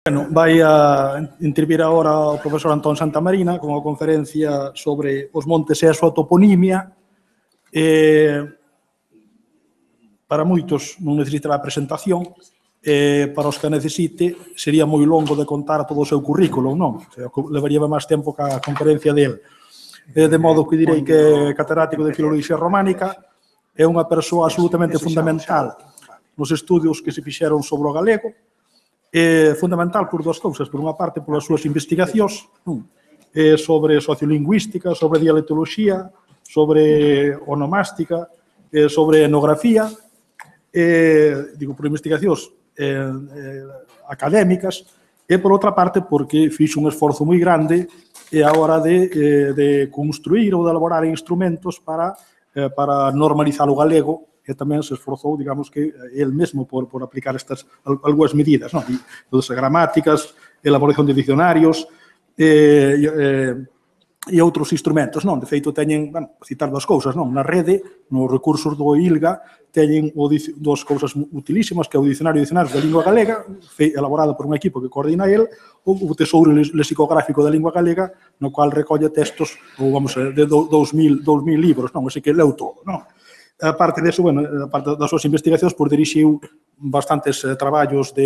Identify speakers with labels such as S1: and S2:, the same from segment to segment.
S1: Bueno, vai a intervir agora o profesor Antón Santamarina con a conferencia sobre os montes e a súa toponimia. Para moitos non necesitará presentación, para os que necesite sería moi longo de contar todo o seu currículo, non? O sea, levaría máis tempo que a conferencia dele. De modo que direi que é catedrático de Filoloxía Románica, é unha persoa absolutamente fundamental nos estudios que se fixeron sobre o galego, é fundamental por dúas cousas. Por unha parte, polas súas investigacións sobre sociolingüística, sobre dialectoloxía, sobre onomástica, sobre etnografía, digo, por investigacións académicas, e, por outra parte, porque fixo un esforzo moi grande a hora de construir ou de elaborar instrumentos para normalizar o galego, e tamén se esforzou, digamos, que el mesmo por aplicar estas algunhas medidas, non? Todas as gramáticas, elaboración de dicionarios e outros instrumentos, non? De feito, teñen, bueno, citar dúas cousas, non? Na rede, nos recursos do ILGA, teñen dúas cousas utilísimas, que é o Dicionario de Dicionarios da Lingua Galega, elaborado por un equipo que coordina el, o Tesouro Lexicográfico da Lingua Galega, no cual recolle textos, ou, vamos, de 2000 libros, non? Así que leu todo, non? A parte disso, bueno, a parte das súas investigacións, pois dirixiu bastantes traballos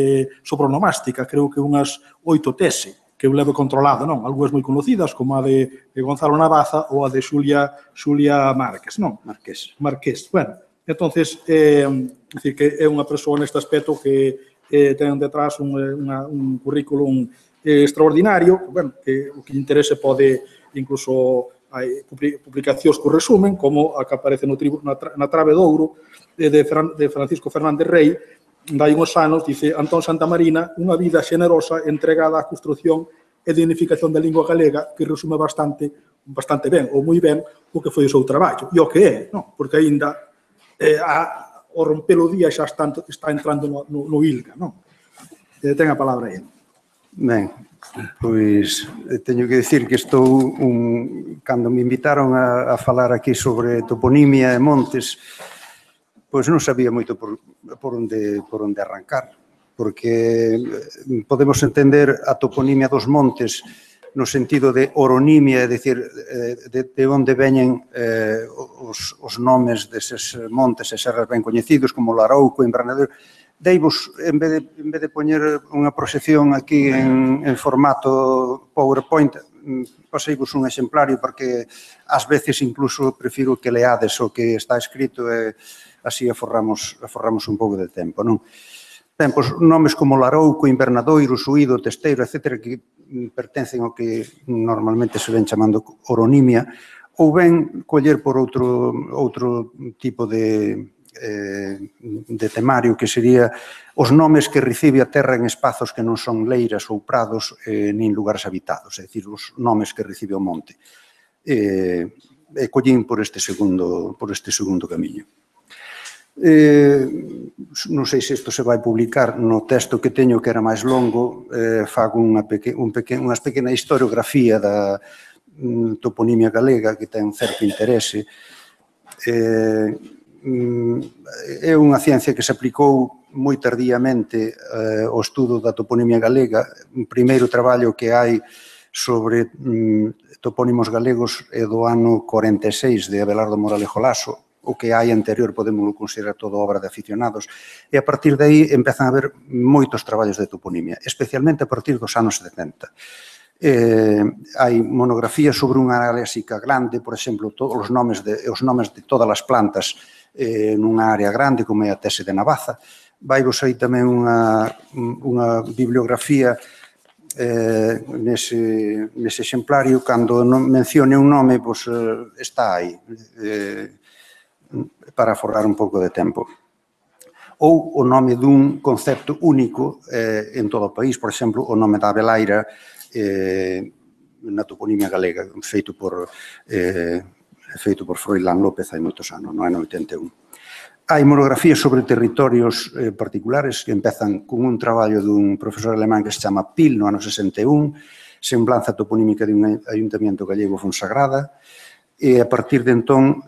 S1: sobre onomástica, creo que unhas 8 tese que eu levo controlado, non? Algúas moi conocidas, como a de Gonzalo Navaza ou a de Xulia Márquez, non? Marqués. Bueno, entonces, decir que é unha persoa neste aspecto que ten detrás un currículum extraordinario, bueno, que o que interese pode incluso hai publicacións que o resumen, como a que aparece na Trave de Ouro de Francisco Fernández Rey, dai uns anos, dice Antón Santamarina, unha vida xenerosa entregada á construción e dignificación da lingua galega, que resume bastante ben, ou moi ben, o que foi o seu traballo. E o que é, non? Porque aínda ao romper o día xa está entrando no ILGA, non? Ten a palabra aí.
S2: Ben, pois teño que dicir que estou, cando me invitaron a falar aquí sobre toponimia e montes, pois non sabía moito por onde arrancar, porque podemos entender a toponimia dos montes no sentido de oronimia, é dicir, de onde veñen os nomes deses montes e serras ben coñecidos, como Larouco, Invernadero. Deivos, en vez de poñer unha proxección aquí en formato PowerPoint, paseivos un exemplario, porque ás veces incluso prefiro que leades o que está escrito e así aforramos un pouco de tempo, non? Ben, pois nomes como Larouco, Invernadoiro, Suído, Testeiro, etc., que pertencen ao que normalmente se ven chamando oronimia, ou ben coller por outro tipo de temario, que sería os nomes que recibe a terra en espazos que non son leiras ou prados nin lugares habitados, é dicir, os nomes que recibe o monte. Collín por este segundo camiño. Non sei se isto se vai publicar no texto que teño, que era máis longo, fago unha pequena historiografía da toponimia galega, que ten certo interese. É unha ciencia que se aplicou moi tardíamente ao estudo da toponimia galega. O primeiro traballo que hai sobre topónimos galegos é do ano 46 de Abelardo Moralejo Laso. O que hai anterior podemos considerar toda obra de aficionados, e a partir de aí empezan a haber moitos traballos de toponimia, especialmente a partir dos anos 70. Hai monografías sobre unha área léxica grande, por exemplo, os nomes de todas as plantas nunha área grande, como é a tese de Navaza. Vaivos aí tamén unha bibliografía nese exemplario. Cando mencione un nome, pois está aí, para aforrar un pouco de tempo. Ou o nome dun concepto único en todo o país, por exemplo, o nome da Abelaira na toponimia galega, feito por Froilán López hai moitos anos, no ano 81. Hai monografías sobre territorios particulares que empezan con un traballo dun profesor alemán que se chama Pil, no ano 61, Semblanza toponímica de un ayuntamiento gallego Fonsagrada. E a partir de entón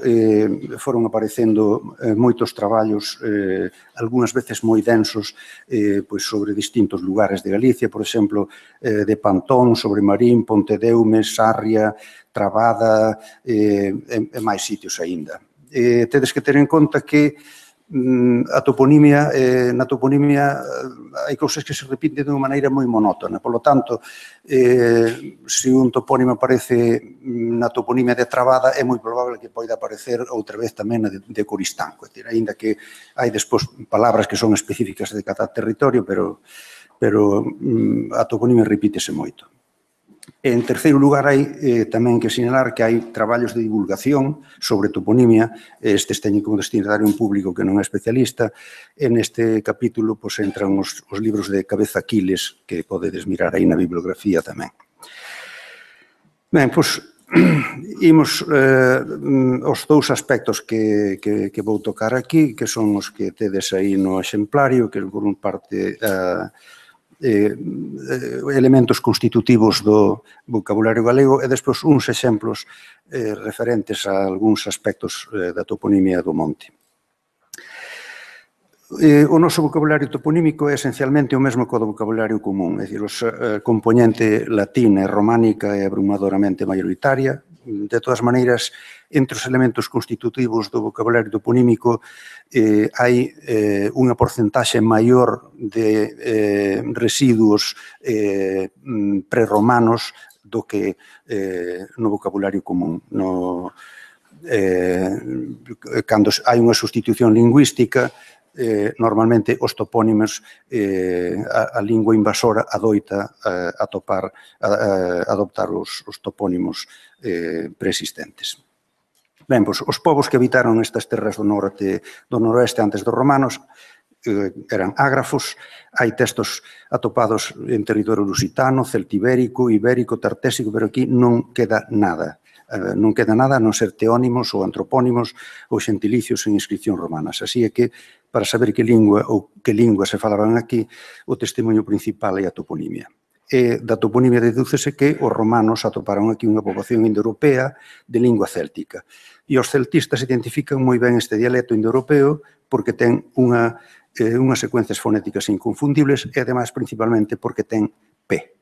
S2: foron aparecendo moitos traballos, algunhas veces moi densos, sobre distintos lugares de Galicia, por exemplo, de Pantón, sobre Marín, Pontedeume, Sarria, Trabada e máis sitios aínda. Tedes que ter en conta que na toponimia hai cousas que se repiten de unha maneira moi monótona. Por lo tanto, se un topónimo aparece na toponimia de Trabada, é moi probable que poida aparecer outra vez tamén na de Coristanco. Ainda que hai despois palabras que son específicas de cada territorio, pero a toponimia repítese moito. En terceiro lugar, hai tamén que sinalar que hai traballos de divulgación sobre toponimia. Estes teñen como destinatario un público que non é especialista. En este capítulo entran os libros de Cabeza Aquiles, que podedes mirar aí na bibliografía tamén. Ben, imos os dous aspectos que vou tocar aquí, que son os que tedes aí no exemplario, que por unha parte elementos constitutivos do vocabulario galego e despois uns exemplos referentes a algúns aspectos da toponimia do monte. O noso vocabulario toponímico é esencialmente o mesmo co do vocabulario común, é dicir, a componente latina e románica é abrumadoramente maioritaria. De todas maneiras, entre os elementos constitutivos do vocabulario toponímico hai unha porcentaxe maior de residuos prerromanos do que no vocabulario común. Cando hai unha sustitución lingüística, normalmente os topónimos, a lingua invasora adoita adoptar os topónimos preexistentes. Ben, os povos que habitaron estas terras do noroeste antes dos romanos eran ágrafos. Hai textos atopados en territorio lusitano, celtibérico, ibérico, tartésico, pero aquí non queda nada. Non queda nada a non ser teónimos ou antropónimos ou xentilicios en inscripcións romanas. Así é que, para saber que lingua ou que lingua se falaban aquí, o testemunho principal é a toponimia. E da toponimia dedúcese que os romanos atoparon aquí unha poboación indoeuropea de lingua céltica. E os celtistas identifican moi ben este dialecto indoeuropeo porque ten unhas secuencias fonéticas inconfundibles e, ademais, principalmente porque ten P.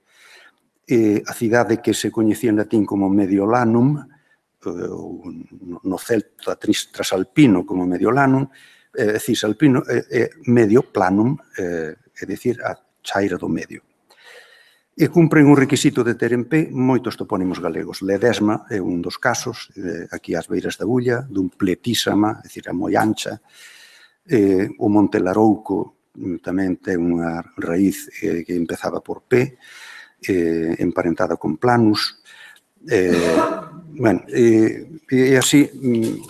S2: A cidade que se coñecía en latín como Mediolanum, no celta trasalpino como Mediolanum, cisalpino é medio planum, é dicir, a chaira do medio. E cumpren un requisito de ter en P moitos topónimos galegos. Ledesma é un dos casos, aquí ás beiras da Bulla, dun pletísama, é dicir, a moi ancha. O Monte Larouco tamén ten unha raíz que empezaba por P, emparentada con Planus. E así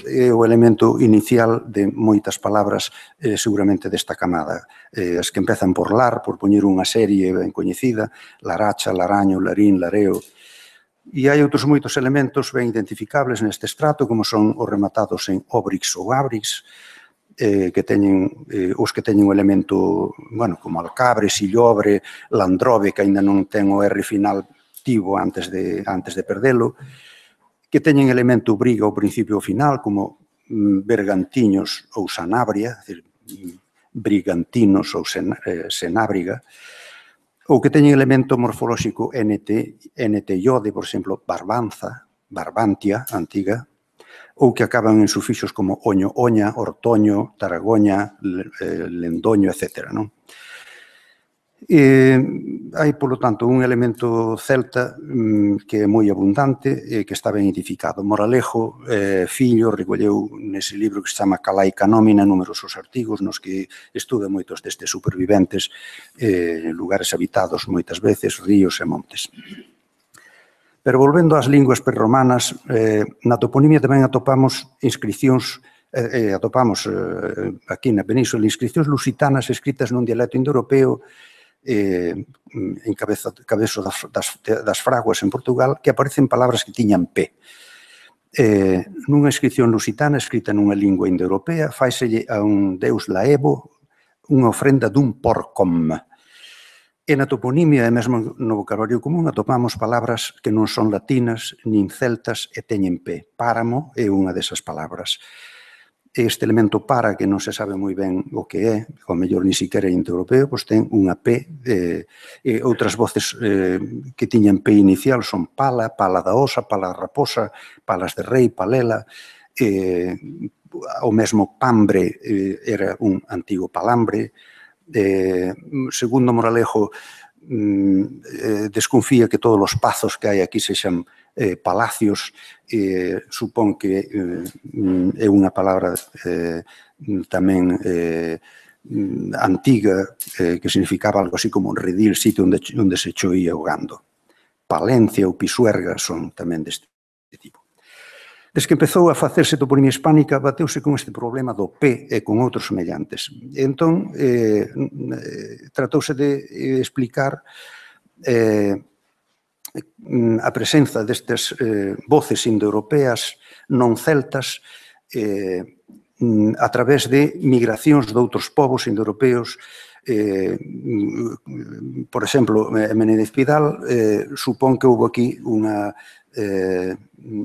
S2: é o elemento inicial de moitas palabras seguramente desta camada. As que empezan por lar, por poñer unha serie ben coñecida, laracha, laraño, larín, lareo. E hai outros moitos elementos ben identificables neste estrato, como son os rematados en obrix ou abrix, os que teñen o elemento, como alcabre, sillobre, landrobe, que aínda non ten o R final tivo antes de perdelo, que teñen elemento briga ao principio ou final, como bergantiños ou sanabria, é dicir, brigantinos ou senábriga, ou que teñen elemento morfolóxico NT-iode, por exemplo, barbanza, barbantia, antiga, ou que acaban en sufixos como oño, oña, ortoño, taragoña, lendoño, etc. Hai, polo tanto, un elemento celta que é moi abundante e que está ben identificado. Moralejo Fillo recolleu nese libro que se chama Calaica Nómina numerosos artigos nos que estuda moitos destes superviventes, lugares habitados moitas veces, ríos e montes. Pero volvendo ás linguas prerromanas, na toponimia tamén atopamos inscripcións, atopamos aquí na península inscripcións lusitanas escritas nun dialecto indoeuropeo en cabezo das fraguas en Portugal, que aparecen palabras que tiñan P. Nunha inscripción lusitana escrita nunha lingua indoeuropea, faiselle a un deus laevo unha ofrenda dun porcom. E na toponimia, e mesmo no vocabulario común, atopamos palabras que non son latinas, nin celtas e teñen P. Páramo é unha desas palabras. Este elemento para, que non se sabe moi ben o que é, ao mellor ni siquiera indoeuropeo, pois ten unha P. Outras voces que tiñan P inicial son pala, pala da osa, pala da raposa, palas de rei, palela. O mesmo pambre era un antigo palambre. Segundo Moralejo, desconfía que todos os pazos que hai aquí sexan palacios. Supón que é unha palabra tamén antiga, que significaba algo así como un redil, sitio onde se choía o gando. Palencia ou Pisuerga son tamén deste tipo. Desde que empezou a facerse toponimia hispánica, bateuse con este problema do P e con outros semellantes. Entón, tratouse de explicar a presenza destas voces indoeuropeas non celtas a través de migracións de outros povos indoeuropeos. Por exemplo, Menéndez Pidal supón que houve aquí unha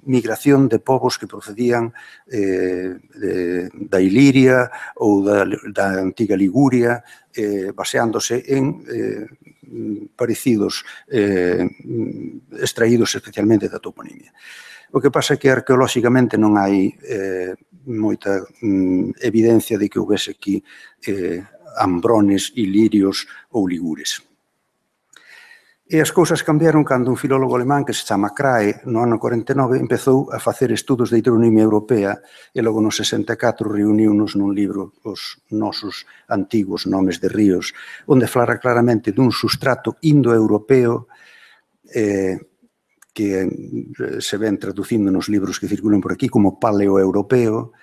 S2: migración de povos que procedían da Iliria ou da antiga Liguria, baseándose en parecidos extraídos especialmente da toponimia. O que pasa é que arqueolóxicamente non hai moita evidencia de que houvese aquí ambrones, ilirios ou ligures. E as cousas cambiaron cando un filólogo alemán que se chama Krahe, no ano 49, empezou a facer estudos de heteronimia europea e logo no 64 reuniunos nun libro os nosos antigos nomes de ríos, onde flara claramente dun substrato indoeuropeo que se ven traducindo nos libros que circulan por aquí como paleoeuropeo.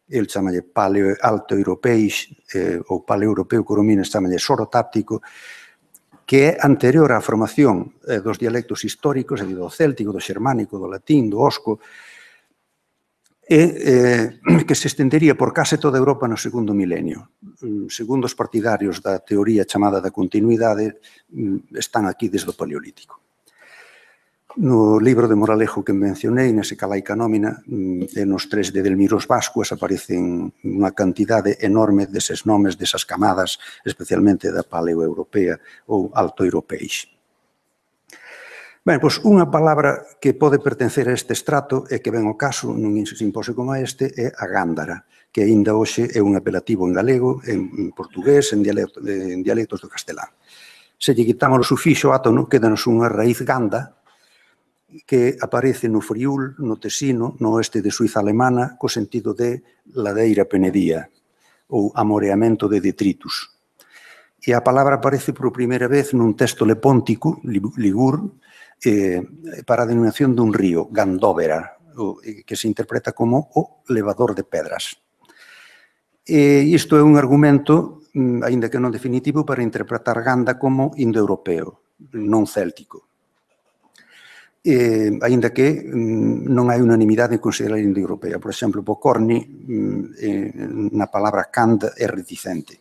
S2: El chamalle paleo-alto-europeix ou paleoeuropeo, Coromines chamalle sorotáptico, que é anterior á formación dos dialectos históricos, do céltico, do xermánico, do latín, do osco, e que se estendería por case toda Europa no segundo milenio. Segundo os partidarios da teoría chamada da continuidade, están aquí desde o Paleolítico. No libro de Moralejo que mencionei, nese Calaica Nómina, e nos 3 de Delmiros Vascuas aparecen unha cantidade enorme deses nomes, desas camadas, especialmente da paleoeuropea ou altoeuropeix. Ben, pois unha palabra que pode pertencer a este estrato e que ven ao caso nun simposio como este é a gándara, que aínda hoxe é un apelativo en galego, en portugués, en dialectos do castelán. Se lle quitamos o sufixo átono, quedanos unha raíz ganda, que aparece no Friul, no Tesino, no oeste de Suiza alemana, co sentido de ladeira penedía, ou amoreamento de detritus. E a palabra aparece por primeira vez nun texto lepóntico, ligur, para a denominación dun río, Gandóvera, que se interpreta como o levador de pedras. Isto é un argumento, aínda que non definitivo, para interpretar Ganda como indoeuropeo, non céltico. Aínda que non hai unanimidade en considerar indoeuropea. Por exemplo, Pocorni, na palabra cand, é reticente.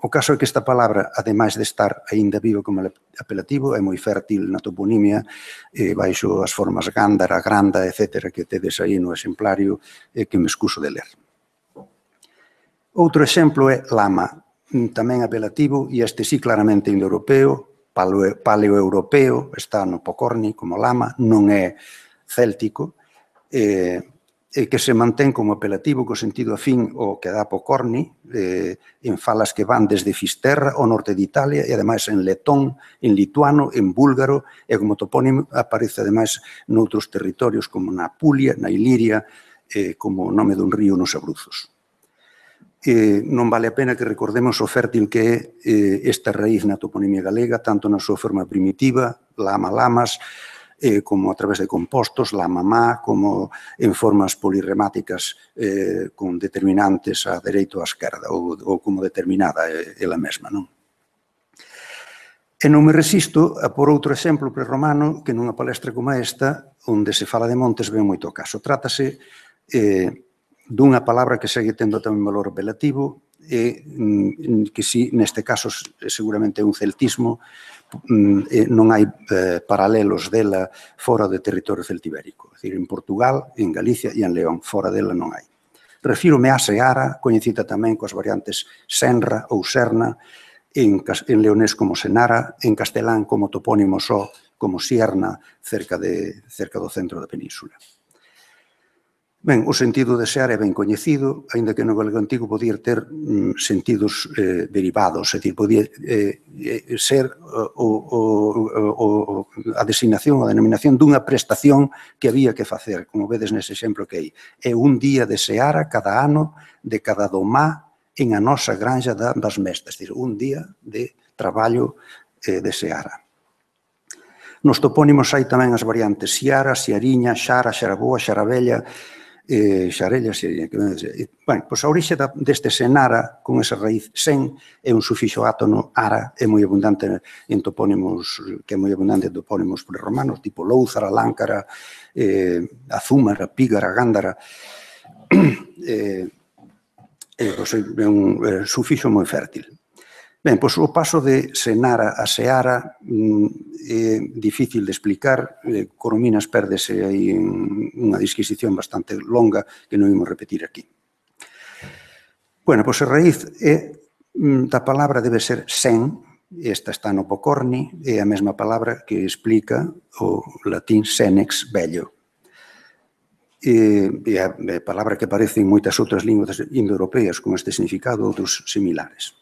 S2: O caso é que esta palabra, ademais de estar aínda viva como apelativo, é moi fértil na toponimia, baixo as formas gándara, granda, etc., que tedes aí no exemplario, que me excuso de ler. Outro exemplo é lama, tamén apelativo, e este sí claramente indoeuropeo, paleoeuropeo, está no Pocorni como lama, non é céltico, que se mantén como apelativo co sentido afín o que dá Pocorni, en falas que van desde Fisterra ao norte de Italia e ademais en letón, en lituano, en búlgaro, e como topónimo aparece ademais noutros territorios como na Apulia, na Iliria, como nome dun río nos Abruzos. Non vale a pena que recordemos o fértil que é esta raíz na toponimia galega, tanto na súa forma primitiva, lama-lamas, como a través de compostos, lama-má, como en formas polirremáticas con determinantes a dereito ou a esquerda, ou como determinada ela mesma, non? E non me resisto a por outro exemplo prerromano que nunha palestra como esta, onde se fala de montes, ven moito caso. Trátase dunha palabra que segue tendo tamén valor apelativo, que si neste caso seguramente é un celtismo, non hai paralelos dela fora do territorio celtibérico. É dicir, en Portugal, en Galicia e en León, fora dela non hai. Refírome á seara, coñecida tamén coas variantes senra ou serna, en leonés como senara, en castelán como topónimo só, como sierna, cerca do centro da península. Ben, o sentido de seara é ben coñecido, aínda que no galego antigo podía ter sentidos derivados, é dicir, podía ser a designación, a denominación dunha prestación que había que facer, como vedes nese exemplo que hai. É un día de seara cada ano de cada domá en a nosa granja das mestas, é dicir, un día de traballo de seara. Nos topónimos hai tamén as variantes Xiara, Xiariña, Xara, Xaraboa, Xarabella, Xarella, Xiariña. Bueno, pois a orixe deste senara, con esa raíz sen, é un sufixo átono, ara, é moi abundante en topónimos, que é moi abundante en topónimos prerromanos, tipo Lóuzara, Láncara, Azúmara, Pígara, Gándara. É un sufixo moi fértil. Ben, pois o paso de senara a seara é difícil de explicar. Corominas pérdese aí unha disquisición bastante longa que non imos repetir aquí. Bueno, pois a raíz da palabra debe ser sen, esta está no Pocorni, é a mesma palabra que explica o latín senex, vello. É a palabra que aparece en moitas outras linguas indoeuropeas con este significado, outros similares.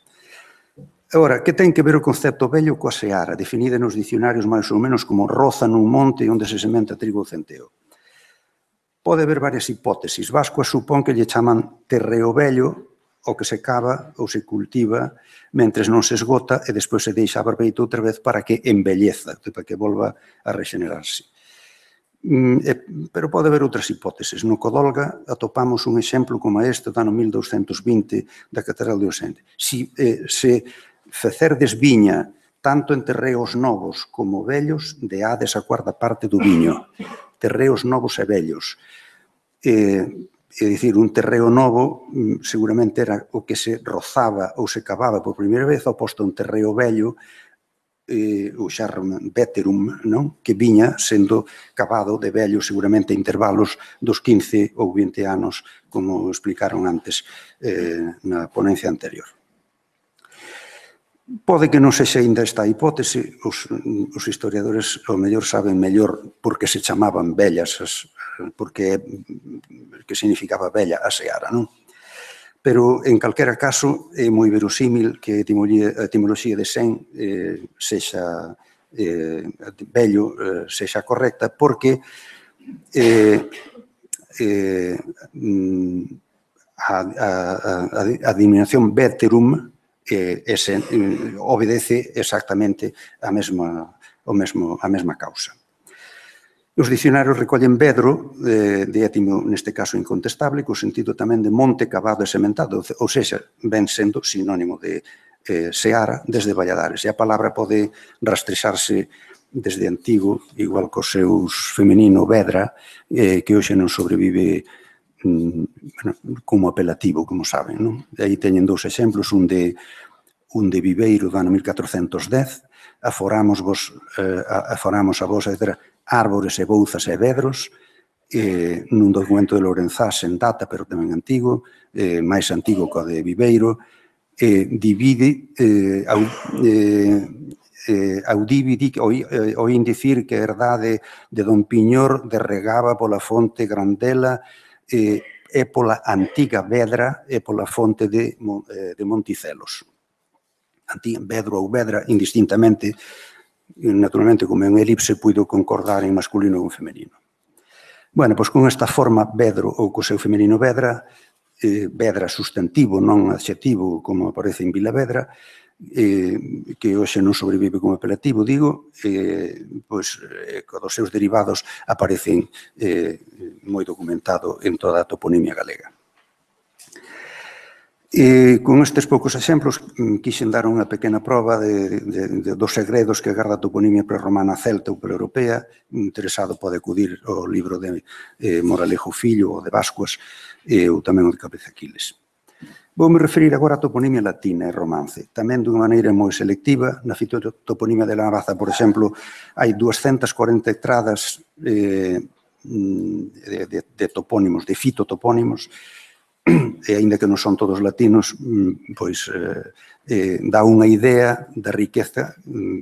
S2: Agora, que ten que ver o concepto vello coa seara, definida nos dicionarios máis ou menos como roza nun monte onde se sementa trigo ou centeo? Pode haber varias hipótesis. Vascoa supón que lle chaman terreo vello o que se cava ou se cultiva mentres non se esgota e despois se deixa a barbeito outra vez para que embelleza, para que volva a regenerarse. Pero pode haber outras hipóteses. No Codolga atopamos un exemplo como este do ano 1220 da Catedral de Osende. Se fecerdes viña tanto en terreos novos como vellos, deades a cuarta parte do viño. Terreos novos e vellos. É dicir, un terreo novo seguramente era o que se rozaba ou se cavaba por primeira vez, oposto a un terreo vello, o charrum veterum, que viña sendo cavado de vello seguramente a intervalos dos 15 ou 20 anos, como explicaron antes na ponencia anterior. Pode que non sexa ainda esta hipótese, os historiadores ao mellor saben mellor por que se chamaban vellas, porque significaba bella a seara, non? Pero, en calquera caso, é moi verosímil que a etimoloxía de sen sexa vello, sexa correcta, porque a denominación veterum obedece exactamente a mesma causa. Os dicionarios recollen vedro, de étimo, neste caso, incontestable, co sentido tamén de monte cavado e sementado, ou seja, ven sendo sinónimo de seara desde Valladares. E a palabra pode rastrexarse desde antigo, igual cos seus femenino vedra, que hoxe non sobrevive como apelativo, como saben. Aí teñen dous exemplos, un de Viveiro do ano 1410, aforamos a vos, etc., árbores e bouzas e vedros, nun documento de Lorenzás en data, pero tamén antigo, máis antigo que o de Viveiro, divide, oín dicir que a herdade de Don Piñor derregaba pola fonte Grandela e pola antiga Vedra e pola fonte de Monticelos. Vedro ou Vedra, indistintamente, naturalmente, como é unha elipse, puido concordar en masculino ou en femenino. Bueno, pois con esta forma vedro ou co seu femenino vedra, vedra sustantivo, non adxetivo, como aparece en Vilavedra, que hoxe non sobrevive como apelativo, digo, pois dos seus derivados aparecen moi documentado en toda a toponimia galega. Con estes poucos exemplos quixen dar unha pequena proba dos segredos que garda a toponimia prerromana celta ou preeuropea. Interesado pode acudir ao libro de Moralejo Fillo ou de Bascuas ou tamén o de Cabezaquiles. Voume referir agora á toponimia latina e romance, tamén dunha maneira moi selectiva. Na fitotoponimia de Navaza, por exemplo, hai 240 entradas de topónimos, de fitotopónimos, e aínda que non son todos latinos, pois dá unha idea da riqueza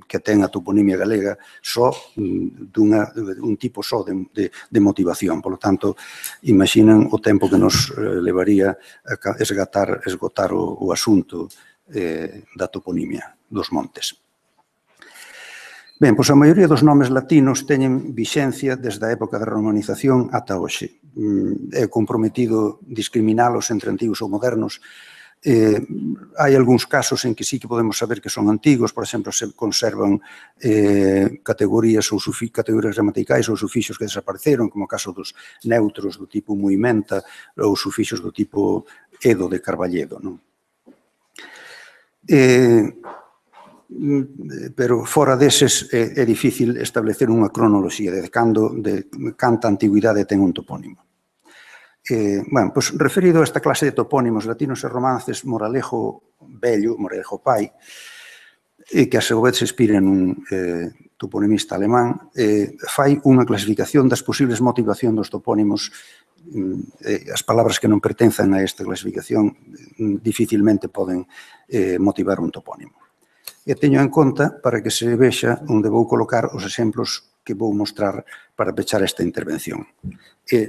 S2: que ten a toponimia galega só un tipo só de motivación. Por lo tanto, imaginan o tempo que nos levaría a esgotar o asunto da toponimia dos montes. Ben, pois a maioría dos nomes latinos teñen vixencia desde a época da romanización ata hoxe. É comprometido discriminalos entre antigos ou modernos. Hai algúns casos en que sí que podemos saber que son antigos, por exemplo, se conservan categorías gramaticais ou sufixos que desapareceron, como o caso dos neutros do tipo muimenta ou sufixos do tipo edo de Carballedo. Pero fora deses é difícil establecer unha cronoloxía de canta antigüidade ten un topónimo. Bueno, pois referido a esta clase de topónimos latinos e romances, Moralejo Vello, Moralejo Pai, que a seu vez se inspira nun toponimista alemán, fai unha clasificación das posibles motivacións dos topónimos. As palabras que non pertenzan a esta clasificación dificilmente poden motivar un topónimo. E teño en conta para que se vexa onde vou colocar os exemplos que vou mostrar para pechar esta intervención.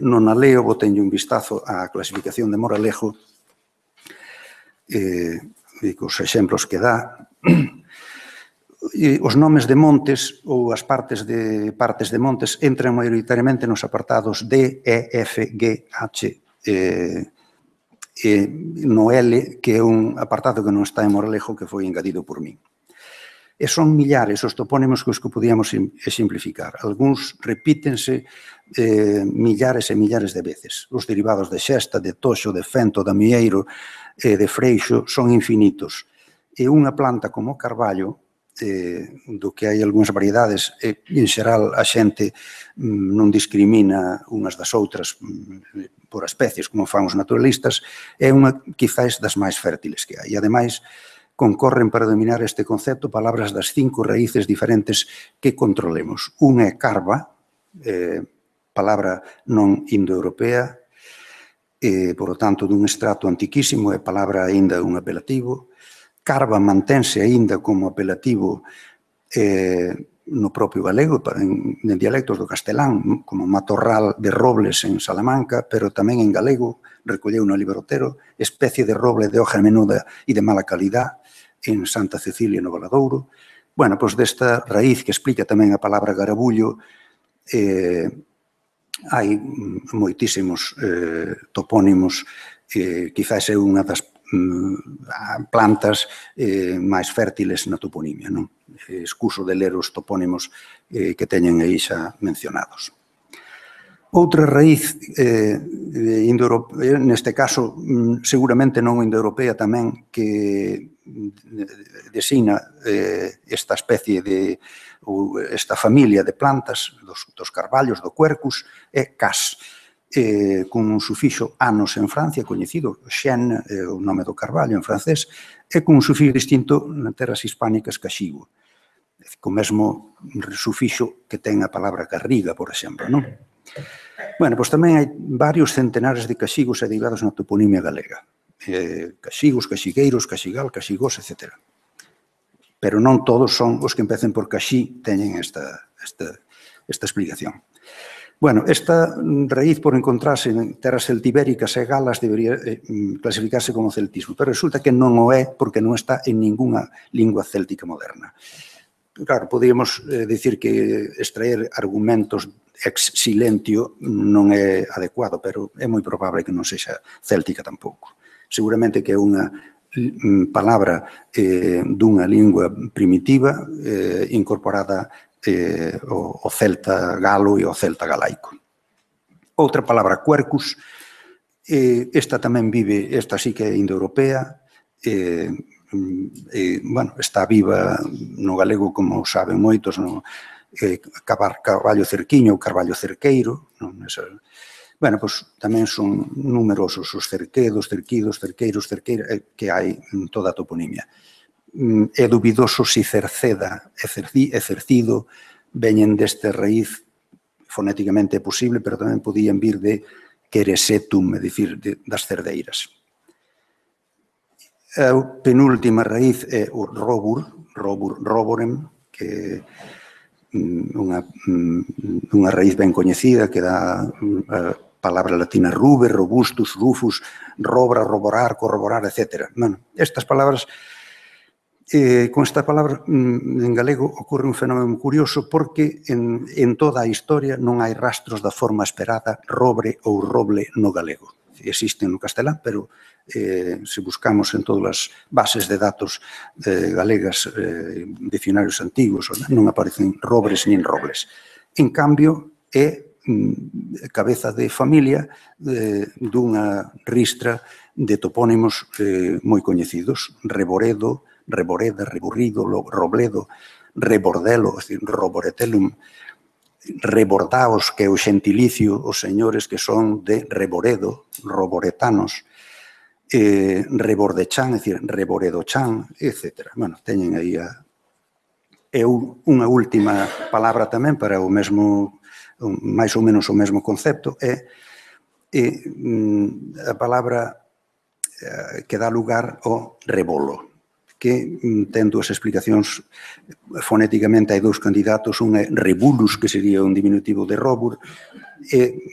S2: Non a leo, vou teño un vistazo á clasificación de Moralejo, os exemplos que dá. Os nomes de montes ou as partes de montes entran maioritariamente nos apartados D, E, F, G, H, no L, que é un apartado que non está en Moralejo, que foi engadido por min. E son millares os topónimos que os que podíamos simplificar. Algúns repítense millares e millares de veces. Os derivados de xesta, de toxo, de fento, de amieiro, de freixo, son infinitos. E unha planta como o carballo, do que hai algunhas variedades, e en xeral a xente non discrimina unhas das outras por especies, como fan os naturalistas, é unha, quizás, das máis fértiles que hai. E, ademais, concorren para dominar este concepto palabras das 5 raíces diferentes que controlemos. Un é carva, palabra non indoeuropea, por lo tanto, dun estrato antiquísimo, é palabra aínda un apelativo. Carva mantense aínda como apelativo no propio galego, en dialectos do castelán, como matorral de robles en Salamanca, pero tamén en galego, recolleu no libro Otero, especie de roble de hoja menuda e de mala calidad, en Santa Cecilia no Valadouro. Bueno, pois desta raíz que explica tamén a palabra garabullo, hai moitísimos topónimos, quizás é unha das plantas máis fértiles na toponimia. Excuso de ler os topónimos que teñen aí xa mencionados. Outra raíz indoeuropea, neste caso seguramente non indoeuropea tamén, que designa esta especie ou esta familia de plantas dos carballos, do quercus, é cas, con un sufixo anos en Francia, coñecido, xen, o nome do carballo en francés, e con un sufixo distinto nas terras hispánicas, caxigo, co mesmo sufixo que ten a palabra garriga, por exemplo, non? Bueno, pois tamén hai varios centenares de caxigos e derivados na toponimia galega. Caxigos, caxigueiros, caxigal, caxigós, etc. Pero non todos son os que empecen por caxí, teñen esta explicación. Bueno, esta raíz por encontrarse en terras celtibéricas e galas debería clasificarse como celtismo, pero resulta que non o é porque non está en ninguna lingua céltica moderna. Claro, podríamos dicir que extraer argumentos ex silentio non é adecuado, pero é moi probable que non sexa céltica tampouco. Seguramente que é unha palabra dunha lingua primitiva incorporada ao celta galo e ao celta galaico. Outra palabra, quercus, esta tamén vive, esta sí que é indoeuropea, está viva no galego, como saben moitos, no carballo cerquiño ou carballo cerqueiro, Bueno, pois tamén son numerosos os cerquedos, cerquidos, cerqueiros, cerqueiras que hai en toda a toponimia. É dubidoso se cerceda e cercido veñen deste raíz, fonéticamente é posible, pero tamén podían vir de queresetum, é dicir, das cerdeiras. A penúltima raíz é o robur, roborem, que é unha raíz ben coñecida que dá a palabra latina ruber, robustus, rufus, robra, roborar, corroborar, etc. Bueno, estas palabras, con esta palabra en galego ocorre un fenómeno curioso porque en toda a historia non hai rastros da forma esperada robre ou roble no galego. Existen no castelán, pero se buscamos en todas as bases de datos galegas, dicionarios antigos, non aparecen robres nin robles. En cambio, é cabeza de familia dunha ristra de topónimos moi coñecidos: Reboredo, Reboreda, Reburrido, Robledo, Rebordelo, é dicir, Roboretelum, Rebordaos, que é o xentilicio, os señores que son de Reboredo, roboretanos, Rebordechan, é dicir, Reboredochan, etc. Bueno, teñen aí unha última palabra tamén para o mesmo, máis ou menos o mesmo concepto, é a palabra que dá lugar ao rebolo, que ten dúas explicacións fonéticamente. Hai dous candidatos, un é rebulus, que sería un diminutivo de robur, e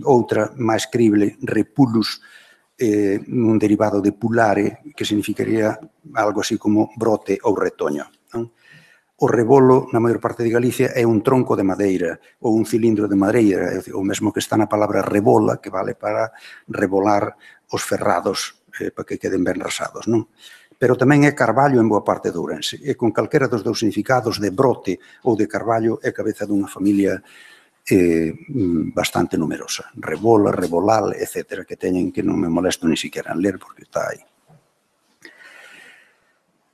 S2: outra máis crible, repulus, un derivado de pulare, que significaría algo así como brote ou retoño. O rebolo, na maior parte de Galicia, é un tronco de madeira ou un cilindro de madeira, o mesmo que está na palabra rebola, que vale para rebolar os ferrados para que queden ben rasados, non? Pero tamén é carballo en boa parte de Ourense, e con calquera dos dous significados de brote ou de carballo é cabeza dunha familia bastante numerosa. Rebola, rebolal, etc., que teñen, que non me molesto ni siquiera en ler porque está aí.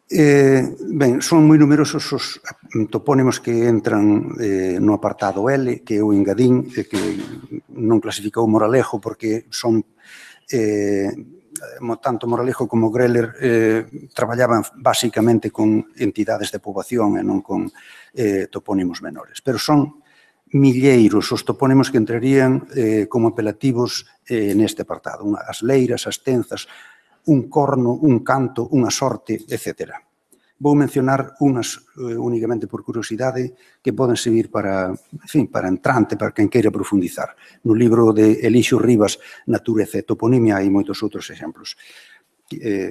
S2: Ben, son moi numerosos os topónimos que entran no apartado L, que é o engadín, que non clasificou Moralejo porque son, tanto Moralejo como Greller traballaban basicamente con entidades de poboación e non con topónimos menores. Pero son milleiros os topónimos que entrarían como apelativos neste apartado. As leiras, as tenzas, un corno, un canto, unha sorte, etc. Vou mencionar unhas únicamente por curiosidade que poden servir para, en fin, para entrante, para quen queira profundizar. No libro de Elixio Rivas, Natureza e Toponimia, hai moitos outros exemplos.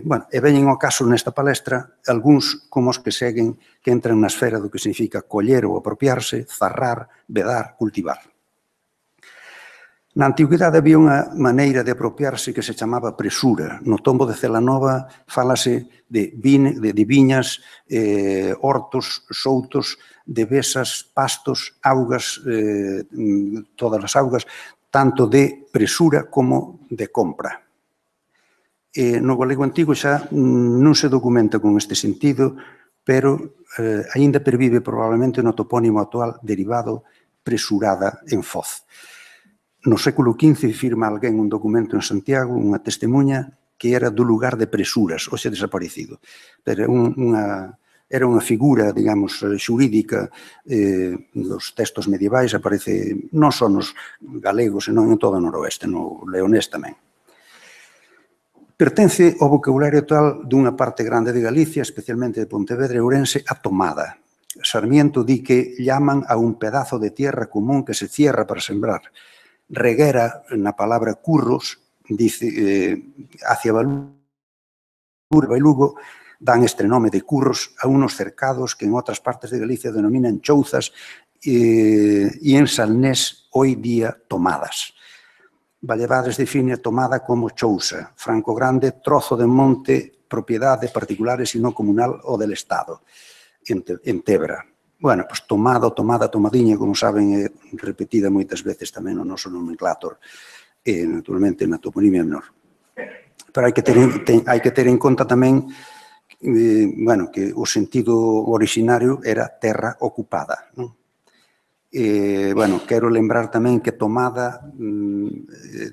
S2: Bueno, e veñen ao caso nesta palestra algúns como os que seguen, que entran na esfera do que significa coller ou apropiarse, zarrar, vedar, cultivar. Na antigüidade había unha maneira de apropiarse que se chamaba presura. No tombo de Celanova fálase de viñas, hortos, soutos, de besas, pastos, augas, todas as augas, tanto de presura como de compra. No galego antigo xa non se documenta con este sentido, pero aínda pervive probablemente no topónimo actual derivado presurada en foz. No século XV firma alguén un documento en Santiago, unha testemunha, que era do lugar de presuras, hoxe desaparecido. Pero era unha figura, digamos, xurídica dos textos medievais, aparece non só nos galegos, senón en todo o noroeste, no leonés tamén. Pertence ao vocabulario tal dunha parte grande de Galicia, especialmente de Pontevedra e Ourense, a tomada. Sarmiento di que llaman a un pedazo de tierra común que se cierra para sembrar. Reguera, na palabra curros, dice, hacia Valurba e Lugo, dan este nome de curros a unos cercados que en outras partes de Galicia denominan chouzas e en Salnés hoy día tomadas. Vallevades define a tomada como chousa, franco grande, trozo de monte, propiedade particulares e non comunal o del Estado, en Tebra. Bueno, pois tomada, tomadiña, como saben, é repetida moitas veces tamén no noso nomenclator, e naturalmente na toponimia menor. Pero hai que ter en conta tamén que o sentido originario era terra ocupada. Bueno, quero lembrar tamén que Tomada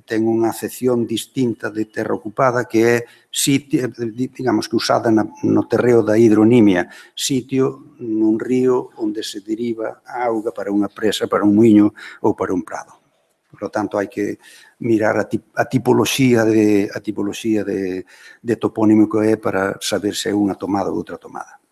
S2: ten unha acepción distinta de terra ocupada que é sitio, digamos que usada no terreo da hidronimia, sitio nun río onde se deriva a auga para unha presa, para un muiño ou para un prado. Por lo tanto, hai que mirar a tipoloxía de topónimo que é para saber se é unha tomada ou outra tomada.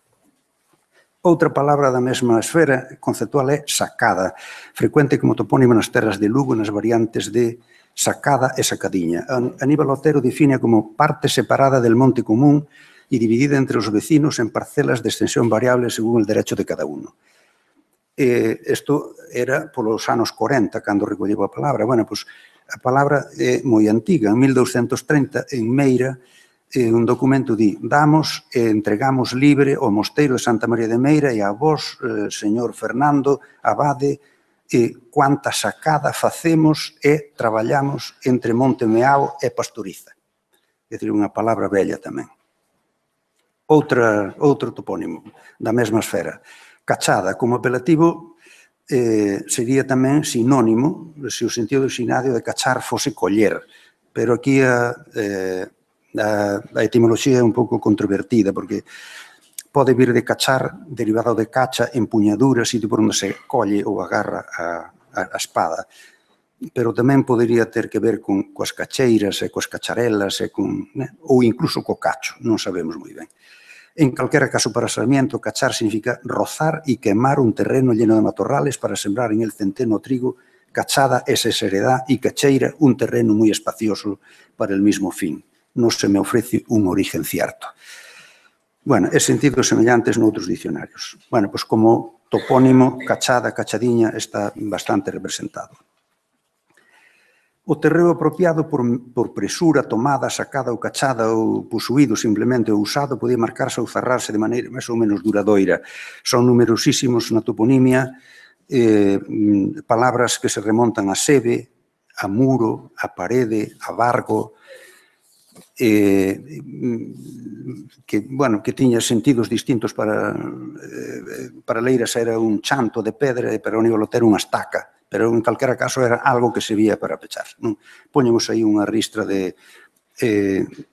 S2: Outra palabra da mesma esfera conceptual é sacada, frecuente como topónimo nas terras de Lugo nas variantes de Sacada e Sacadiña. Aníbal Otero define como parte separada del monte común e dividida entre os vecinos en parcelas de extensión variable según el derecho de cada uno. Isto era polos anos 40, cando recolleu a palabra. Bueno, pois a palabra é moi antiga. En 1230, en Meira, un documento di: damos e entregamos libre ao mosteiro de Santa María de Meira e a vos, señor Fernando, abade, cuanta sacada facemos e traballamos entre Montemeao e Pastoriza. É dicir, unha palabra bella tamén. Outro topónimo da mesma esfera. Cachada, como apelativo, sería tamén sinónimo, se o sentido diccionario de cachar fose coller, pero aquí a etimoloxía é un pouco controvertida, porque pode vir de cachar, derivado de cacha, empuñadura, sitio por onde se colle ou agarra a espada, pero tamén podería ter que ver coas cacheiras e coas cacharelas, ou incluso co cacho, non sabemos moi ben. En calquera caso, para Sarmiento, cachar significa rozar e quemar un terreno lleno de matorrales para sembrar en el centeno o trigo. Cachada es esa heredad y cacheira un terreno muy espacioso para el mismo fin. No se me ofrece un origen cierto. Bueno, é sentidos semellantes noutros dicionarios. Bueno, pois como topónimo, cachada, cachadiña, está bastante representado. O terreo apropiado por presura, tomada, sacada ou cachada ou posuído simplemente ou usado podía marcarse ou cerrarse de maneira máis ou menos duradoira. Son numerosísimos na toponimia palabras que se remontan a sebe, a muro, a parede, a barco, que tiña sentidos distintos para Leiras era un chanto de pedra e para Aníbal Otero unha estaca, pero en calquera caso era algo que servía para pechar. Poñemos aí unha ristra de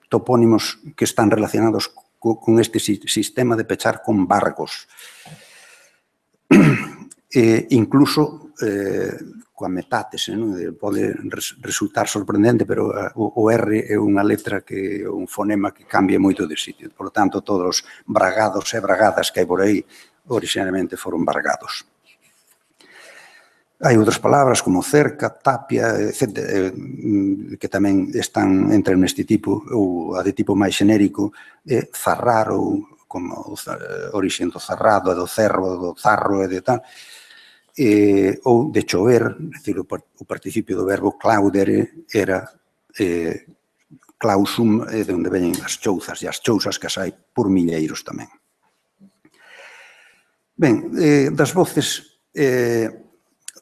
S2: topónimos que están relacionados con este sistema de pechar con barcos. Incluso coa metátese, pode resultar sorprendente, pero o R é unha letra, un fonema que cambia moito de sitio. Por lo tanto, todos os bragados e bragadas que hai por aí originalmente foron bargados. Hai outras palabras como cerca, tapia, etc., que tamén entran neste tipo, ou a de tipo máis xenérico, zarrar, ou como origen do zarrado, do cerro, do zarro e de tal, ou de chover, é dicir, o participio do verbo claudere era clausum, de onde veñen as chouzas, e as chouzas que as hai por milleiros tamén. Ben, das voces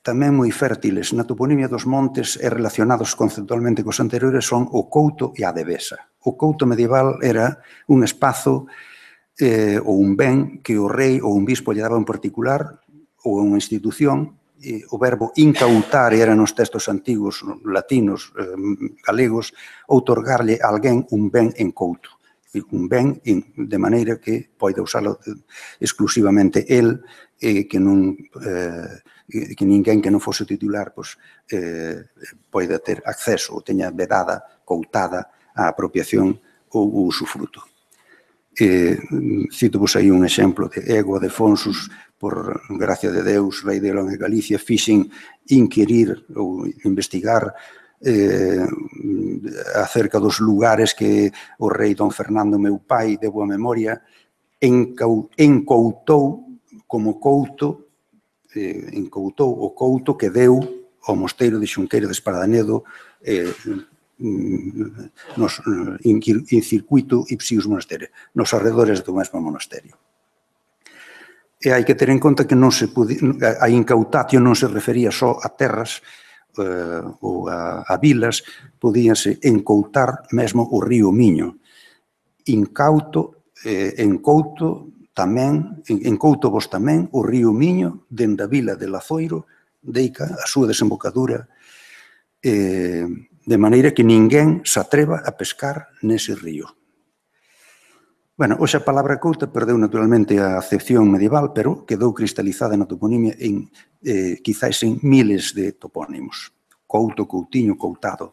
S2: tamén moi fértiles na toponimia dos montes e relacionados conceptualmente cos anteriores son o couto e a devesa. O couto medieval era un espazo ou un ben que o rei ou un bispo lle daba en particular ou unha institución. O verbo incautar era nos textos antigos latinos, galegos, outorgarlle a alguén un ben en couto. Un ben de maneira que poida usalo exclusivamente el, que ninguén que non fose titular poida ter acceso ou teña vedada, coutada a apropiación ou usufruto. Cito vos aí un exemplo de Ego de Fonsus, por gracia de Deus, rei de León e Galicia, fixen inquirir ou investigar acerca dos lugares que o rei don Fernando, meu pai, de boa memoria, encoutou como couto, encoutou o couto que deu ao mosteiro de Xunqueira de Espardanedo in circuito ipsius monasterio, nos arredores do mesmo monasterio. E hai que ter en conta que a incautatio non se refería só a terras ou a vilas, podíanse encoutar mesmo o río Miño. Incauto, encouto vos tamén o río Miño dende a vila de Lazoiro deica a súa desembocadura, de maneira que ninguén se atreva a pescar nese río. Bueno, hoxe a palabra couta perdeu naturalmente a acepción medieval, pero quedou cristalizada na toponimia en, quizás en miles de topónimos. Couto, coutiño, coutado.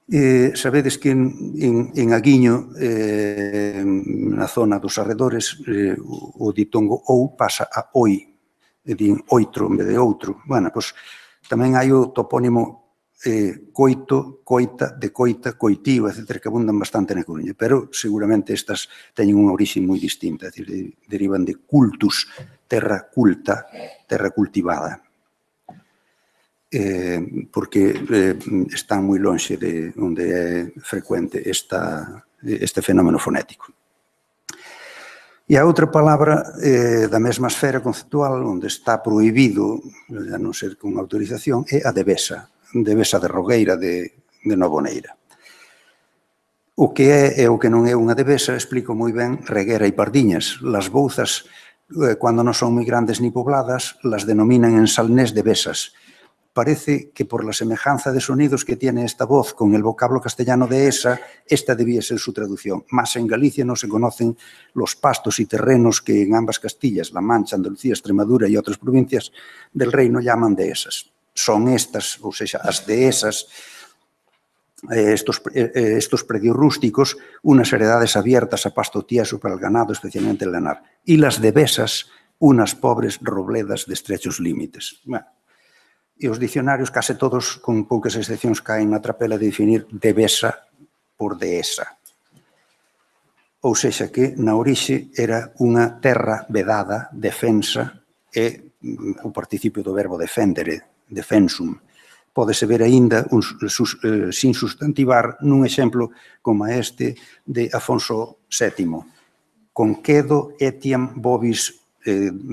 S2: Sabedes que en Aguiño, na zona dos arredores, o ditongo ou pasa a oi, e din oitro en vez de outro. Bueno, pois tamén hai o topónimo coito, coita, decoita, coitío, etc., que abundan bastante na Coruña, pero seguramente estas teñen unha orixe moi distinta, é dicir, derivan de cultus, terra culta, terra cultivada, porque están moi lonxe de onde é frecuente este fenómeno fonético. E a outra palabra da mesma esfera conceptual, onde está prohibido, a non ser con autorización, é a devesa de Rogueira de Novoneira. O que é e o que non é unha devesa explico moi ben Reguera e Pardiñas. Las bouzas, cando non son moi grandes ni pobladas, las denominan en salnés devesas. Parece que por la semejanza de sonidos que tiene esta voz con el vocablo castellano de esa, esta debía ser su traducción. Mas en Galicia no se conocen los pastos y terrenos que en ambas Castillas, La Mancha, Andalucía, Extremadura y otras provincias del reino llaman dehesas. Son estas, ou seja, as dehesas, estos predios rústicos, unas heredades abiertas a pasto tieso para el ganado, especialmente el lanar. Y las devesas, unas pobres robledas de estrechos límites. Bueno, e os dicionarios, case todos, con poucas excepcións, caen na trapela de definir devesa por dehesa. Ou sexa que, na orixe, era unha terra vedada, defensa, e o participio do verbo defendere, defensum. Pódese ver aínda, sin sustantivar, nun exemplo como este de Afonso VII. Conquedo etiam vobis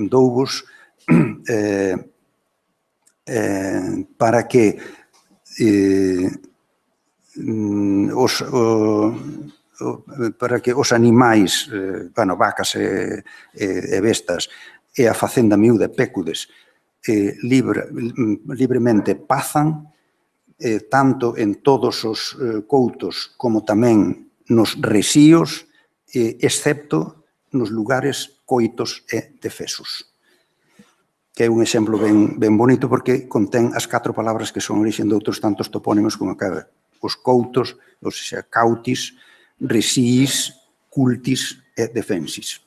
S2: doubos para que os animais, vacas e bestas, e a facenda miúda, pécudes, libremente pazan, tanto en todos os coutos como tamén nos resíos, excepto nos lugares coitos e defesos. Que é un exemplo ben bonito porque contén as 4 palabras que son origen de outros tantos topónimos como acaba. Os coutos, ou seja, cautis, resíis, cultis e defensis.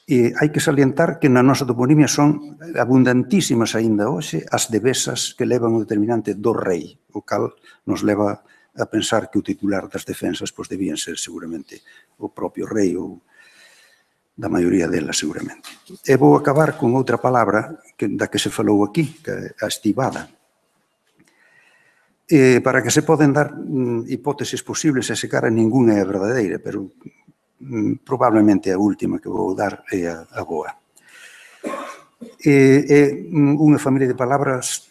S2: E hai que salientar que na nosa toponimia son abundantísimas aínda hoxe as devesas que levan o determinante do rei, o cal nos leva a pensar que o titular das defensas debían ser seguramente o propio rei ou da maioría delas seguramente. E vou acabar con outra palabra da que se falou aquí, que é a estivada. Para que se poden dar hipótesis posibles, e se cara ninguna é verdadeira, pero probablemente a última que vou dar é a boa. É unha familia de palabras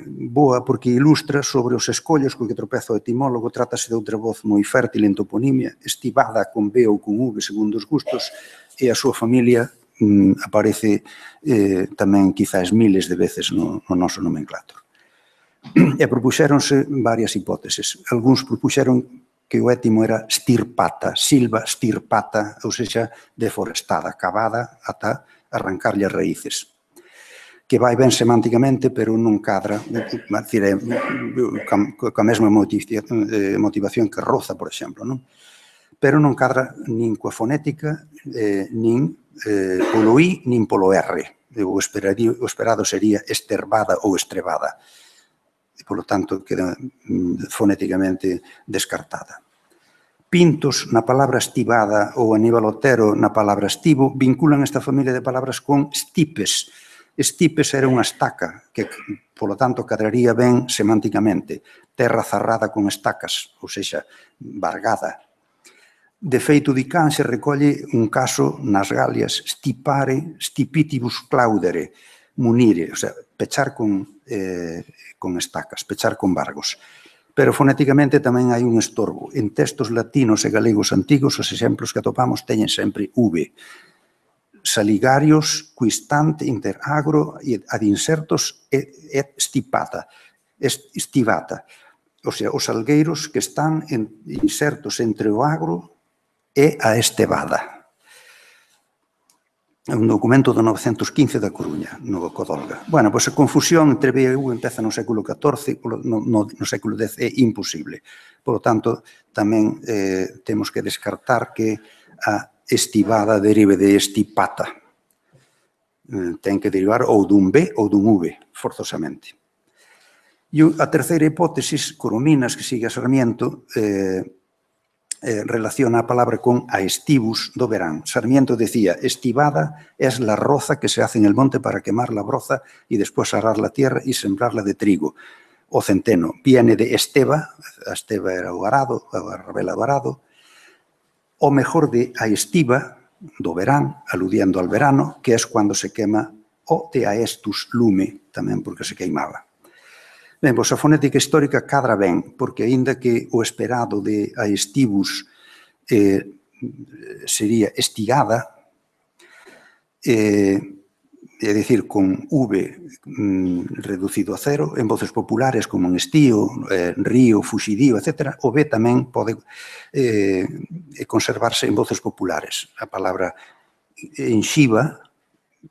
S2: boa porque ilustra sobre os escollos co que tropeza o etimólogo. Trátase de outra voz moi fértil en toponimia, estivada con B ou con V segundo os gustos, e a súa familia aparece tamén quizás miles de veces no noso nomenclator. E propuxéronse varias hipótesis. Algúns propuxeron que o étimo era stirpata, silva stirpata, ou seja, deforestada, cavada ata arrancarlle as raíces, que vai ben semánticamente, pero non cadra, coa mesma motivación que roza, por exemplo, non? Pero non cadra nin coa fonética, nin polo I, nin polo R. O esperado sería esterbada ou estrebada. E, polo tanto, queda fonéticamente descartada. Pintos na palabra estivada ou Aníbal Otero na palabra estivo vinculan esta familia de palabras con stipes. Stipes era unha estaca que, polo tanto, cadraría ben semánticamente. Terra zarrada con estacas, ou seja, vargada. De feito, di Can se recolle un caso nas Galias, stipare, stipitibus claudere, munire, o sea, pechar con estacas, pechar con vargos. Pero fonéticamente tamén hai un estorbo. En textos latinos e galegos antigos, os exemplos que atopamos teñen sempre V. saligarios quistante inter agro ad insertos et stipata, o sea, os salgueiros que están insertos entre o agro e a estevada. É un documento do 915 da Coruña, no Codolga. Bueno, pois a confusión entre B e U empeza no século XIV, no século X é imposible. Por lo tanto, tamén temos que descartar que a estivada derive de estipata. Ten que derivar ou dun B ou dun V, forzosamente. E a terceira hipótesis, Corominas, que sigue a Sarmiento, relaciona a palabra con aestivus do verán. Sarmiento decía, estivada es la roza que se hace en el monte para quemar la broza y después arar la tierra y sembrarla de trigo. O centeno viene de esteva, a esteva era o arado, a rabela do arado, o mejor de aestiva, do verán, aludiendo al verano, que es cuando se quema, o de aestus lume, tamén porque se queimaba. Ben, pois a fonética histórica cadra ben, porque aínda que o esperado de aestivus sería estigada, é dicir, con V reducido a cero, en voces populares como en estío, río, fuxidío, etc., o B tamén pode conservarse en voces populares. A palabra enxiva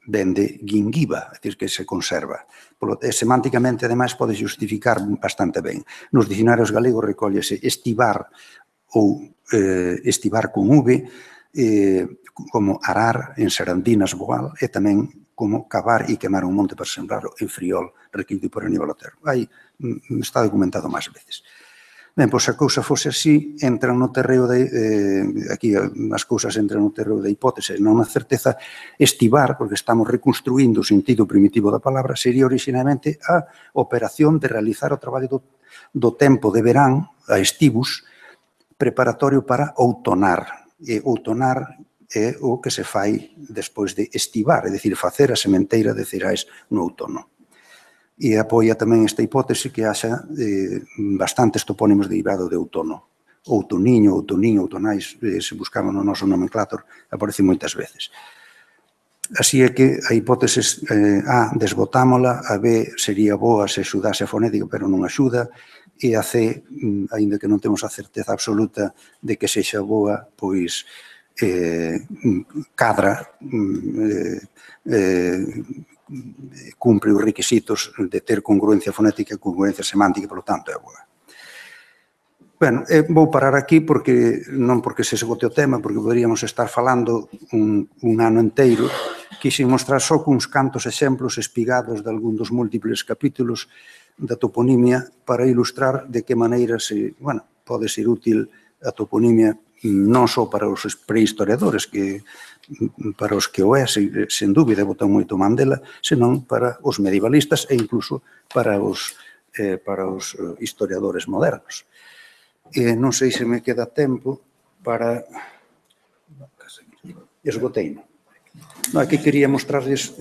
S2: ven de guinguiva, é dicir, que se conserva. Semánticamente, ademais, pode justificar bastante ben. Nos dicionarios galegos recóllese estivar ou estivar con V, como arar en Serandinas, Boal, e tamén como cavar e quemar un monte para sembrarlo en Friol, requirido por Aníbal Otero. Aí está documentado máis veces. Ben, pois a cousa fose así, entran no terreo de, aquí as cousas entran no terreo da hipótese, non na certeza. Estivar, porque estamos reconstruindo o sentido primitivo da palabra, sería originalmente a operación de realizar o traballo do tempo de verán, a estivus, preparatorio para outonar. E outonar é o que se fai despois de estivar, é dicir, facer a sementeira de cereais no outono. E apoia tamén esta hipótese que haxa bastantes topónimos derivados de outono. Outoniño, outonín, outonais, se buscamos no noso nomenclator, aparece moitas veces. Así é que a hipótese A desbotámola, a B sería boa se axudase a fonética, pero non axuda, e a C, aínda que non temos a certeza absoluta de que sexa boa, pois cadra, cumpre os requisitos de ter congruencia fonética e congruencia semántica, polo tanto é boa. Bueno, vou parar aquí porque non porque se esgote o tema, porque poderíamos estar falando un ano inteiro. Quixen mostrar só cuns cantos exemplos espigados de algún dos múltiples capítulos da toponimia para ilustrar de que maneira pode ser útil a toponimia non só para os prehistoriadores, que para os que o é, sen dúbida, botan moito Mandela, senón para os medievalistas e incluso para os historiadores modernos. Non sei se me queda tempo para... Esgoteino. Aquí quería mostrarles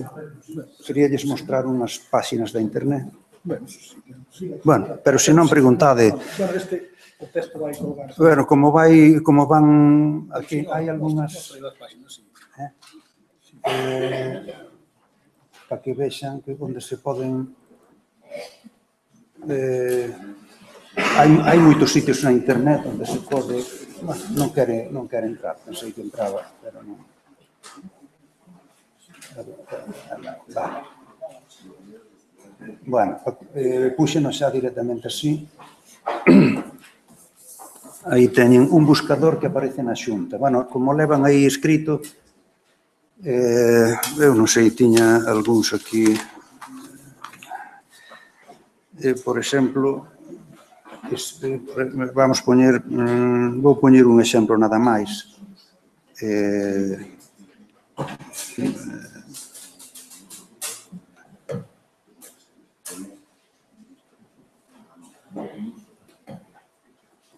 S2: mostrar unhas páxinas da internet. Bueno, pero se non preguntade...
S1: O texto vai colgar.
S2: Bueno, como van... Aquí hai algunhas... Para que vexan onde se poden... Hai moitos sitios na internet onde se pode... Non quere entrar, pensei que entraba, pero non... Vale. Bueno, puxenos xa directamente así. Aí teñen un buscador que aparece na xunta. Bueno, como levan aí escrito, eu non sei, tiña algúns aquí. Por exemplo, vamos poñer, vou poñer un exemplo nada máis.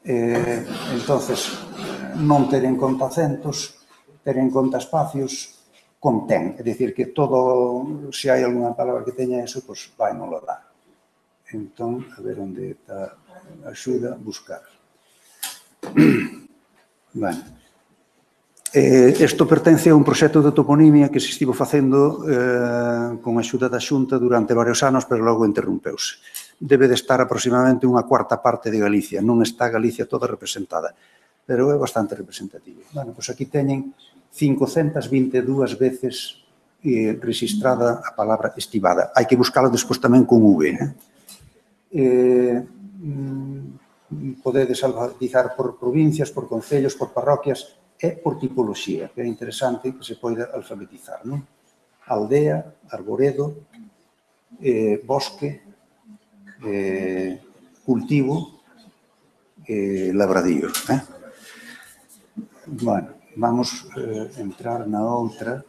S2: Entonces, non ter en conta acentos, ter en conta espacios, contén. É dicir, que todo, se hai algunha palabra que teña eso, pois vai non lo dá. Entón, a ver onde está a axuda, buscar. Bueno, Isto pertence a un proxecto de toponimia que se estivo facendo con a axuda da Xunta durante varios anos, pero logo interrompeuse. Debe de estar aproximadamente unha cuarta parte de Galicia, non está Galicia toda representada, pero é bastante representativo. Bueno, pois aquí teñen 522 veces registrada a palabra estivada. Hai que buscalo despois tamén con V. Podedes alfabetizar por provincias, por concellos, por parroquias e por tipoloxía, que é interesante que se poida alfabetizar, non? Aldea, arboredo, bosque, cultivo, labradío. Bueno, vamos a entrar na outra.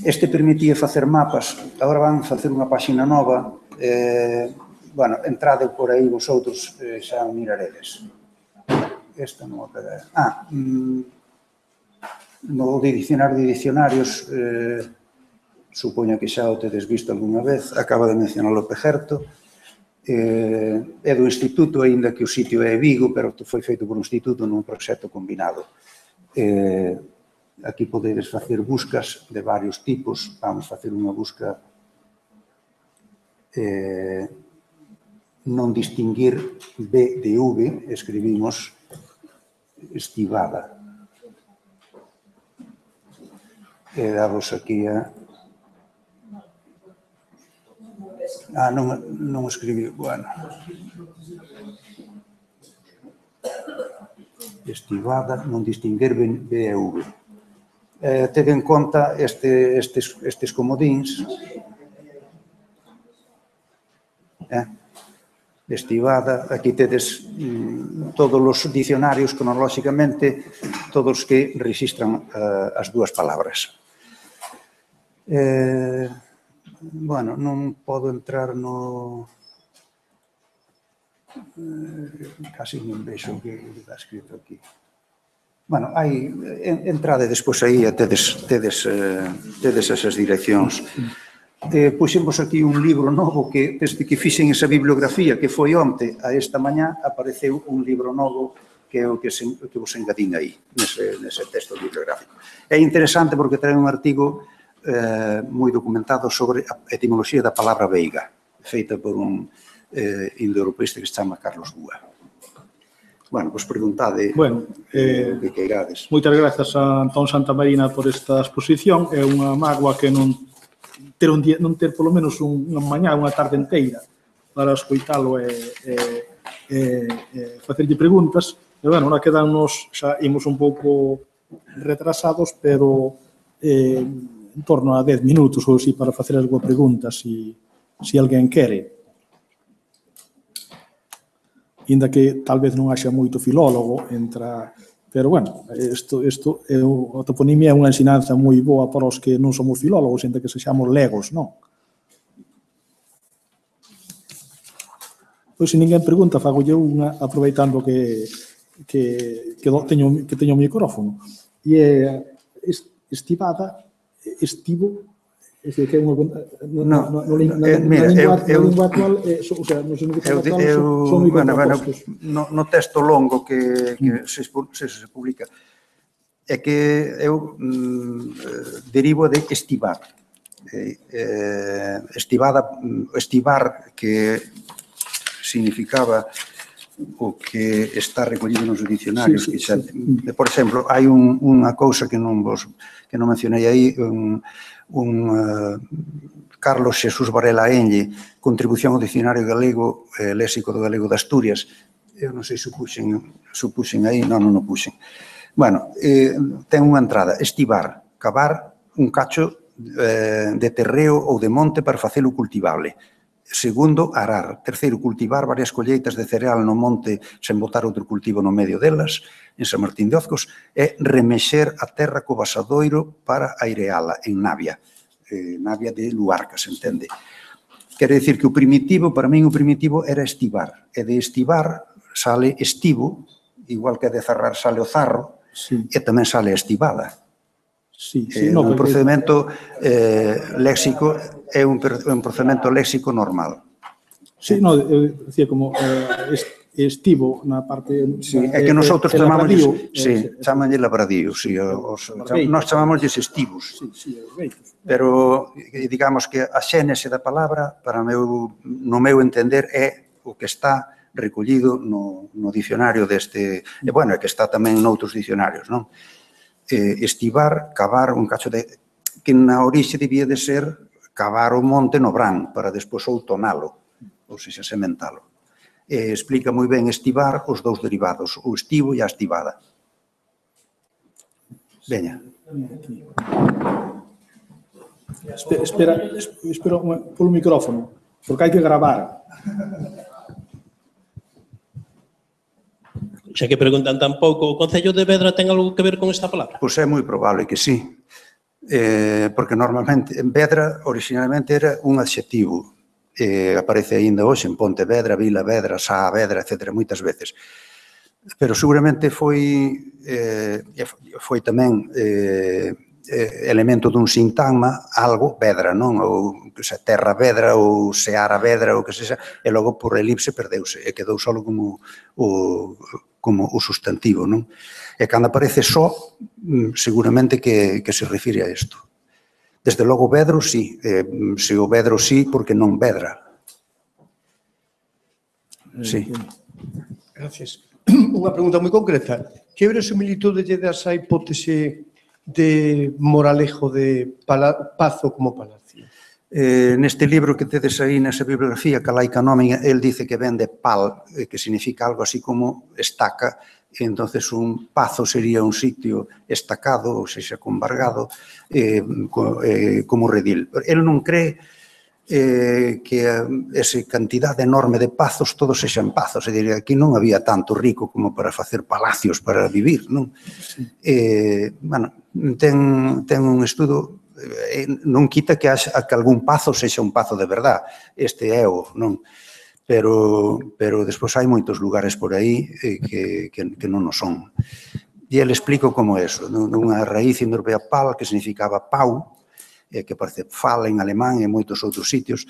S2: Este permitía facer mapas, agora van facer unha páxina nova. Bueno, entrade por aí vosotros, xa miraredes. Esta non o pega. No dicionario de dicionarios, supoño que xa o tedes visto algunha vez, acaba de mencionar o Pejerto, é do Instituto, aínda que o sitio é Vigo, pero foi feito por un instituto nun proxecto combinado. Aquí podedes facer buscas de varios tipos. Vamos facer unha busca non distinguir B de V, escribimos estivada. E damos aquí a... non escribí, bueno. Estivada, non distinguir B e V. Tede en conta estes comodíns. Estivada, aquí tedes todos os dicionarios cronolóxicamente, todos que registran as dúas palabras. Bueno, non podo entrar no... Casi non vexo o que está escrito aquí. Bueno, hai... Entrade despois aí e tedes esas direccións. Puxemos aquí un libro novo que, desde que fixen esa bibliografía que foi onte a esta mañá, apareceu un libro novo que é o que vos engadín aí, nese texto bibliográfico. É interesante porque trae un artigo moi documentado sobre a etimoloxía da palabra veiga, feita por un indoeuropeísta que se chama Carlos Búa. Bueno, pois preguntade o que queirades.
S1: Moitas grazas a Antón Santamarina por esta exposición. É unha mágoa que non ter polo menos unha mañá, unha tarde inteira para escoitalo e facerlle preguntas. E, bueno, ahora quedannos, xa imos un pouco retrasados, pero en torno a 10 minutos ou así para facer algunha pregunta, se alguén quere. Inda que tal vez non haxa moito filólogo, pero, bueno, a toponimia é unha ensinanza moi boa para os que non somos filólogos, inda que sexamos legos, non? Pois, se ninguén pregunta, fagolle unha, aproveitando que teño o micrófono. E é estivada, estivo, é dicir, que é unha... Na lingua actual, o sea, no significado actual, son moi contrapostos.
S2: No texto longo que se publica, é que eu derivo de estivar. Estivar, que significaba o que está recollido nos dicionarios. Por exemplo, hai unha cousa que non mencionei aí, Carlos Xesús Varela Enlle, Contribución ao Dicionario Galego, Léxico do Galego de Asturias. Eu non sei se puxen aí, non o puxen. Bueno, ten unha entrada, estivar, cavar un cacho de terreo ou de monte para facelo cultivable. Segundo, arar. Terceiro, cultivar varias colleitas de cereal no monte sen botar outro cultivo no medio delas, en San Martín de Ozcos, e remexer a terra co vasadoiro para aireala en Navia. Navia de Luarca, se entende. Quere dicir que o primitivo, para min o primitivo era estivar. E de estivar sale estivo, igual que de zarrar sale o zarro, e tamén sale a estivada. Un procedimento léxico, é un procedimento léxico normal.
S1: Sí, non, eu dicía como estivo na parte...
S2: Sí, é que nosotros chamanlle labradío, sí, nós chamámosles estivos. Pero, digamos que a xénese da palabra, no meu entender, é o que está recollido no dicionario deste... E, bueno, é que está tamén noutros dicionarios, non? Estivar, cavar un cacho de... que na orixe debía de ser cavar o monte no brán, para despois outonalo, ou seja, sementalo. Explica moi ben estivar os dous derivados, o estivo e a estivada. Veña.
S1: Espera polo micrófono, porque hai que gravar.
S3: Xa que preguntan tan pouco, o Concello de Vedra ten algo que ver con esta palabra?
S2: Pois é moi probable que sí, porque normalmente en Vedra originalmente era un adxetivo, aparece aínda hoxe en Pontevedra, Vila Vedra, Saavedra, etc., moitas veces. Pero seguramente foi tamén elemento dun sintagma, algo Vedra, non? Ou se terra Vedra ou seara Vedra ou que sexa, e logo por elipse perdeuse e quedou só como o sustantivo, non? E cando aparece só, seguramente que se refire a isto. Desde logo Vedro, sí. Se o Vedro sí, porque non Vedra. Sí.
S4: Gracias. Unha pregunta moi concreta. Que verosimilitude lle das a hipótese de Moralejo de Pazo como palacio?
S2: Neste libro que tedes aí nesa bibliografía, Calaica Nómina, el dice que ven de pal, que significa algo así como estaca, e entonces un pazo sería un sitio estacado, ou seja, convargado, como redil. El non cree que esa cantidade enorme de pazos todos sexan pazos, é dicir, aquí non había tanto rico como para facer palacios para vivir, non? Bueno, ten un estudo, non quita que algún pazo sexa un pazo de verdad, este é o, non? Pero despois hai moitos lugares por aí que non o son. E ele explico como é eso, nunha raíz indoeuropea pal, que significaba pau, que parece fal en alemán e moitos outros sitios,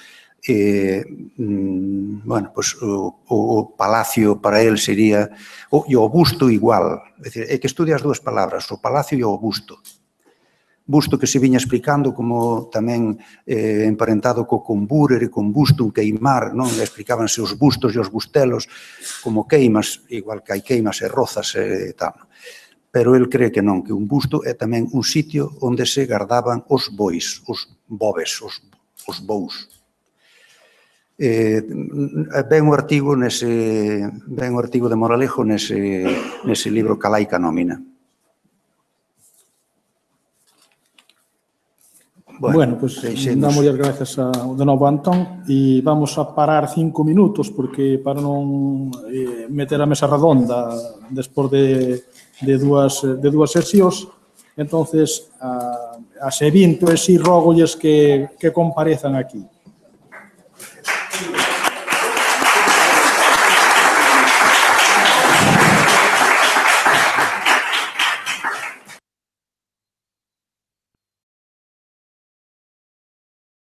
S2: bueno, pois o palacio para el sería, e o busto igual, é que estudia as dúas palabras, o palacio e o busto. Busto que se viña explicando como tamén emparentado co combúrer e con bustum, queimar, non? Explicábanse os bustos e os bustelos como queimas, igual que hai queimas e rozas e tal. Pero el cree que non, que un busto é tamén un sitio onde se gardaban os bois, os bobes, os bous. Ven o artigo de Moralejo nese libro Calaica Nómina.
S1: Bueno, pues damos as gracias de novo a Antón e vamos a parar 5 minutos porque para non meter a mesa redonda despois de dúas sesións, entonces a se 20 e si rógolles que comparezan aquí.